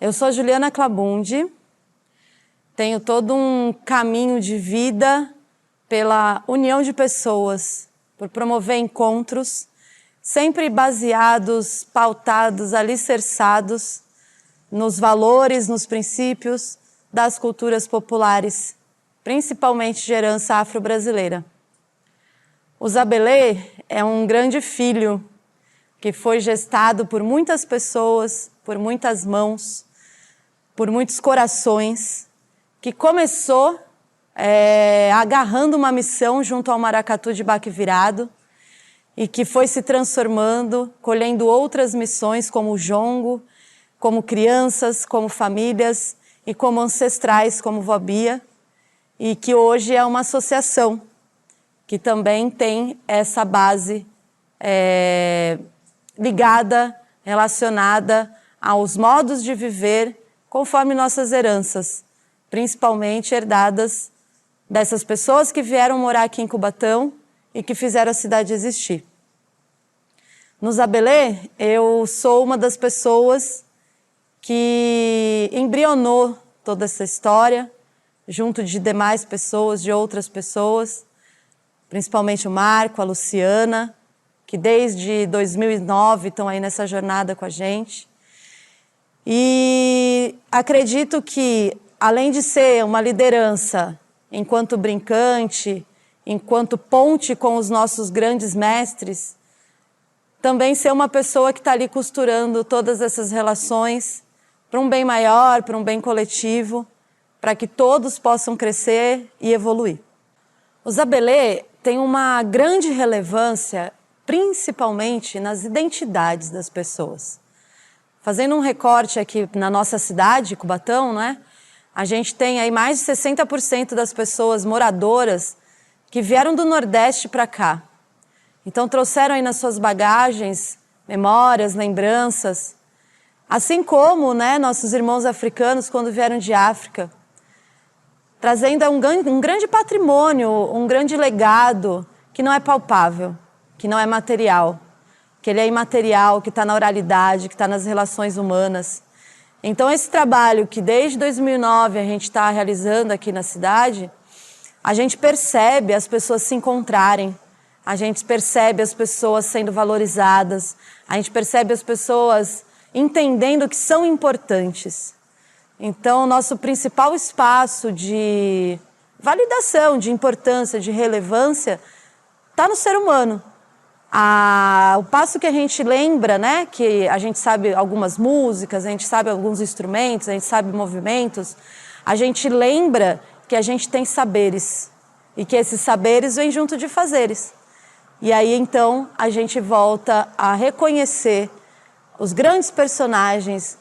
Eu sou Juliana Clabundi, tenho todo um caminho de vida pela união de pessoas, por promover encontros, sempre baseados, pautados, alicerçados nos valores, nos princípios das culturas populares, principalmente de herança afro-brasileira. O Zabelê é um grande filho que foi gestado por muitas pessoas, por muitas mãos, por muitos corações, que começou agarrando uma missão junto ao Maracatu de Baque Virado e que foi se transformando, colhendo outras missões como o jongo, como crianças, como famílias e como ancestrais, como Vó Bia, e que hoje é uma associação que também tem essa base ligada, relacionada aos modos de viver conforme nossas heranças, principalmente herdadas dessas pessoas que vieram morar aqui em Cubatão e que fizeram a cidade existir. No Zabelê, eu sou uma das pessoas que embrionou toda essa história, junto de demais pessoas, de outras pessoas, principalmente o Marco, a Luciana, que desde 2009 estão aí nessa jornada com a gente. E acredito que, além de ser uma liderança enquanto brincante, enquanto ponte com os nossos grandes mestres, também ser uma pessoa que está ali costurando todas essas relações para um bem maior, para um bem coletivo, para que todos possam crescer e evoluir. O Zabelê tem uma grande relevância, principalmente nas identidades das pessoas. Fazendo um recorte aqui na nossa cidade, Cubatão, né? A gente tem aí mais de 60% das pessoas moradoras que vieram do Nordeste para cá. Então trouxeram aí nas suas bagagens memórias, lembranças, assim como, né, nossos irmãos africanos quando vieram de África, trazendo um grande patrimônio, um grande legado que não é palpável, que não é material, que ele é imaterial, que está na oralidade, que está nas relações humanas. Então esse trabalho que desde 2009 a gente está realizando aqui na cidade, a gente percebe as pessoas se encontrarem, a gente percebe as pessoas sendo valorizadas, a gente percebe as pessoas entendendo que são importantes. Então, o nosso principal espaço de validação, de importância, de relevância, está no ser humano. O passo que a gente lembra, né, que a gente sabe algumas músicas, a gente sabe alguns instrumentos, a gente sabe movimentos, a gente lembra que a gente tem saberes e que esses saberes vêm junto de fazeres. E aí, então, a gente volta a reconhecer os grandes personagens,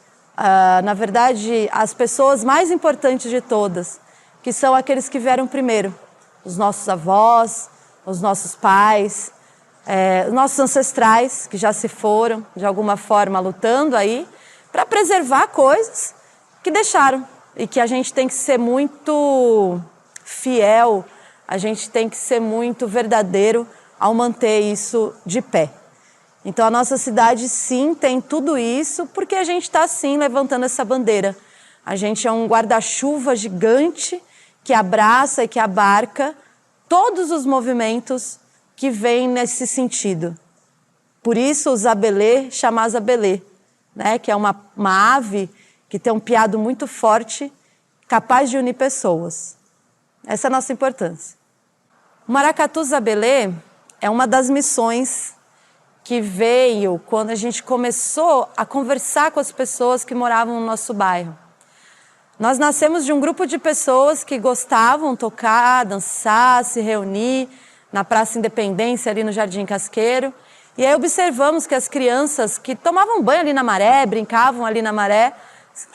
na verdade, as pessoas mais importantes de todas, que são aqueles que vieram primeiro, os nossos avós, os nossos pais, os nossos ancestrais, que já se foram, de alguma forma, lutando aí, para preservar coisas que deixaram, e que a gente tem que ser muito fiel, a gente tem que ser muito verdadeiro ao manter isso de pé. Então a nossa cidade sim tem tudo isso porque a gente está sim levantando essa bandeira. A gente é um guarda-chuva gigante que abraça e que abarca todos os movimentos que vêm nesse sentido. Por isso o Zabelê chama Zabelê, né? Que é uma ave que tem um piado muito forte, capaz de unir pessoas. Essa é a nossa importância. O Maracatu Zabelê é uma das missões que veio quando a gente começou a conversar com as pessoas que moravam no nosso bairro. Nós nascemos de um grupo de pessoas que gostavam de tocar, dançar, se reunir na Praça Independência, ali no Jardim Casqueiro. E aí observamos que as crianças que tomavam banho ali na maré, brincavam ali na maré,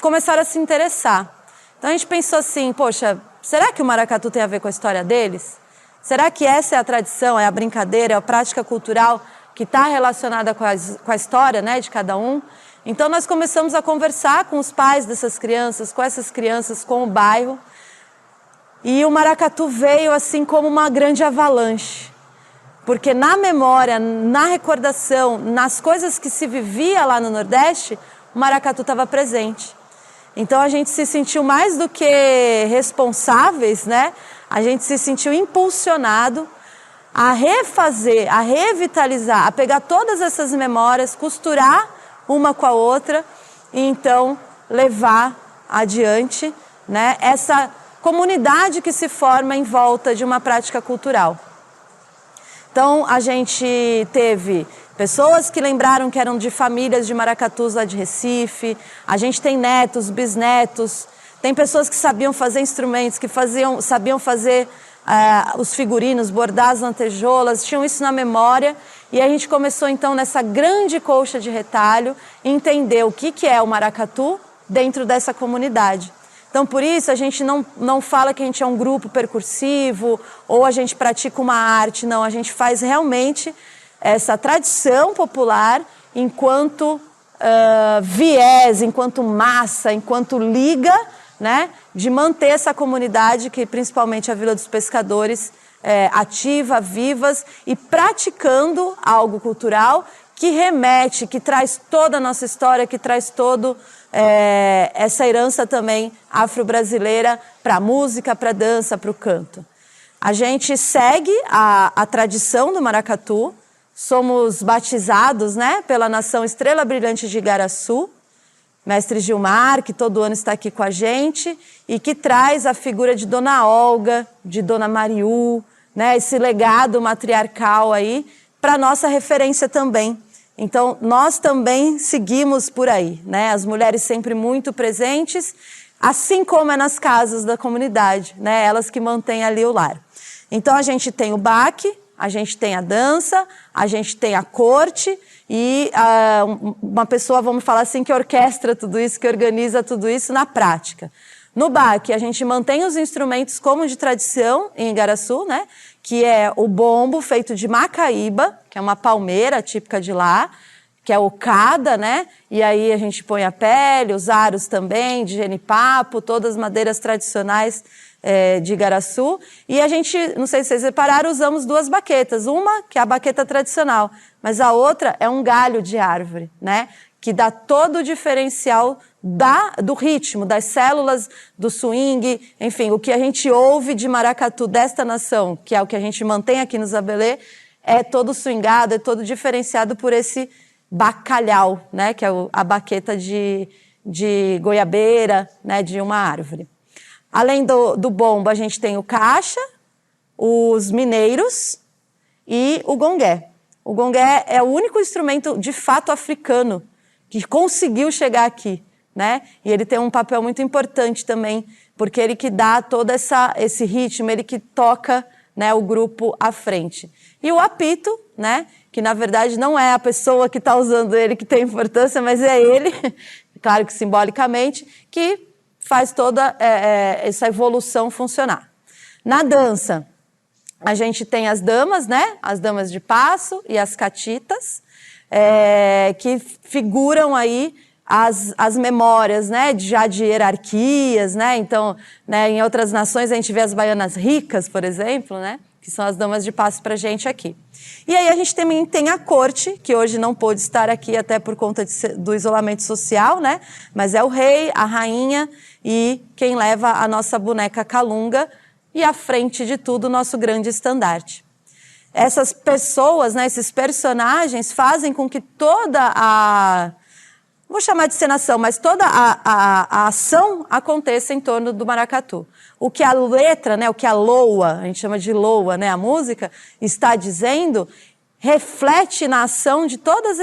começaram a se interessar. Então a gente pensou assim, poxa, será que o maracatu tem a ver com a história deles? Será que essa é a tradição, é a brincadeira, é a prática cultural que está relacionada com a história, né, de cada um? Então nós começamos a conversar com os pais dessas crianças, com essas crianças, com o bairro. E o maracatu veio assim como uma grande avalanche. Porque na memória, na recordação, nas coisas que se vivia lá no Nordeste, o maracatu estava presente. Então a gente se sentiu mais do que responsáveis, né? A gente se sentiu impulsionado a refazer, a revitalizar, a pegar todas essas memórias, costurar uma com a outra e então levar adiante, né, essa comunidade que se forma em volta de uma prática cultural. Então a gente teve pessoas que lembraram que eram de famílias de maracatus lá de Recife, a gente tem netos, bisnetos, tem pessoas que sabiam fazer instrumentos, que sabiam fazer os figurinos, bordar as lantejoulas, tinham isso na memória. E a gente começou então nessa grande colcha de retalho, entender o que é o maracatu dentro dessa comunidade. Então por isso a gente não fala que a gente é um grupo percursivo ou a gente pratica uma arte, não, a gente faz realmente essa tradição popular enquanto viés, enquanto massa, enquanto liga, né, de manter essa comunidade, que principalmente a Vila dos Pescadores, ativa, vivas e praticando algo cultural que remete, que traz toda a nossa história, que traz todo essa herança também afro-brasileira para a música, para a dança, para o canto. A gente segue a tradição do maracatu, somos batizados, né, pela Nação Estrela Brilhante de Igaraçu, Mestre Gilmar, que todo ano está aqui com a gente, e que traz a figura de Dona Olga, de Dona Mariú, né, esse legado matriarcal aí, para nossa referência também. Então, nós também seguimos por aí, né, as mulheres sempre muito presentes, assim como é nas casas da comunidade, né, elas que mantêm ali o lar. Então, a gente tem o baque, a gente tem a dança, a gente tem a corte, e uma pessoa, vamos falar assim, que orquestra tudo isso, que organiza tudo isso na prática. No baque, a gente mantém os instrumentos como de tradição em Igaraçu, né? Que é o bombo feito de macaíba, que é uma palmeira típica de lá, que é ocada, né? E aí a gente põe a pele, os aros também, de genipapo, todas as madeiras tradicionais de Igaraçu. E a gente, não sei se vocês repararam, usamos duas baquetas. Uma, que é a baqueta tradicional, mas a outra é um galho de árvore, né? Que dá todo o diferencial do ritmo, das células do swing, enfim, o que a gente ouve de maracatu desta nação, que é o que a gente mantém aqui no Zabelê, é todo swingado, é todo diferenciado por esse bacalhau, né? Que é a baqueta de goiabeira, né? De uma árvore. Além do bombo, a gente tem o caixa, os mineiros e o gongué. O gongué é o único instrumento de fato africano que conseguiu chegar aqui, né? E ele tem um papel muito importante também, porque ele que dá todo esse ritmo, ele que toca, né, o grupo à frente. E o apito, né, que na verdade não é a pessoa que está usando ele que tem importância, mas é ele, claro que simbolicamente, que faz toda essa evolução funcionar. Na dança, a gente tem as damas, né? As damas de passo e as catitas, que figuram aí as memórias, né? Já de hierarquias, né? Então, né, em outras nações a gente vê as baianas ricas, por exemplo, né? Que são as damas de passo pra gente aqui. E aí a gente também tem a corte, que hoje não pôde estar aqui até por conta do isolamento social, né? Mas é o rei, a rainha e quem leva a nossa boneca Calunga e à frente de tudo o nosso grande estandarte. Essas pessoas, né, esses personagens fazem com que toda vou chamar de encenação, mas toda a ação aconteça em torno do maracatu. O que a letra, né, o que a loa, a gente chama de loa, né, a música, está dizendo, reflete na ação de todas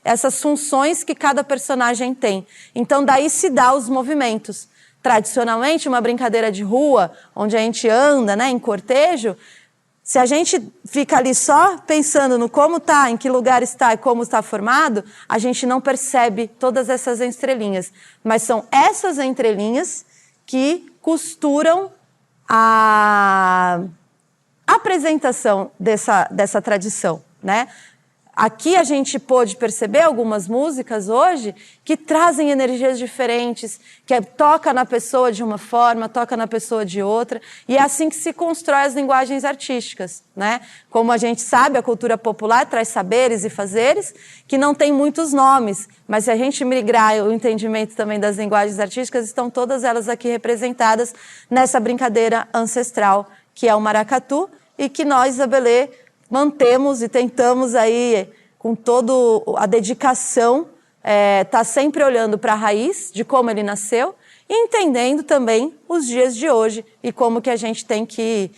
essas funções que cada personagem tem. Então, daí se dá os movimentos. Tradicionalmente, uma brincadeira de rua, onde a gente anda, né, em cortejo, se a gente fica ali só pensando no como está, em que lugar está e como está formado, a gente não percebe todas essas entrelinhas. Mas são essas entrelinhas que costuram a apresentação dessa tradição, né? Aqui a gente pôde perceber algumas músicas hoje que trazem energias diferentes, que toca na pessoa de uma forma, toca na pessoa de outra, e é assim que se constrói as linguagens artísticas, né? Como a gente sabe, a cultura popular traz saberes e fazeres que não tem muitos nomes, mas se a gente migrar o entendimento também das linguagens artísticas, estão todas elas aqui representadas nessa brincadeira ancestral, que é o maracatu, e que nós, Zabelê, mantemos e tentamos aí, com toda a dedicação, tá sempre olhando para a raiz de como ele nasceu e entendendo também os dias de hoje e como que a gente tem que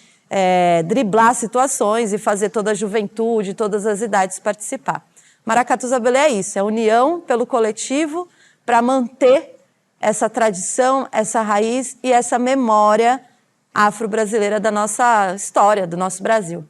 driblar situações e fazer toda a juventude, todas as idades participar. Maracatu Zabelê é isso, é união pelo coletivo para manter essa tradição, essa raiz e essa memória afro-brasileira da nossa história, do nosso Brasil.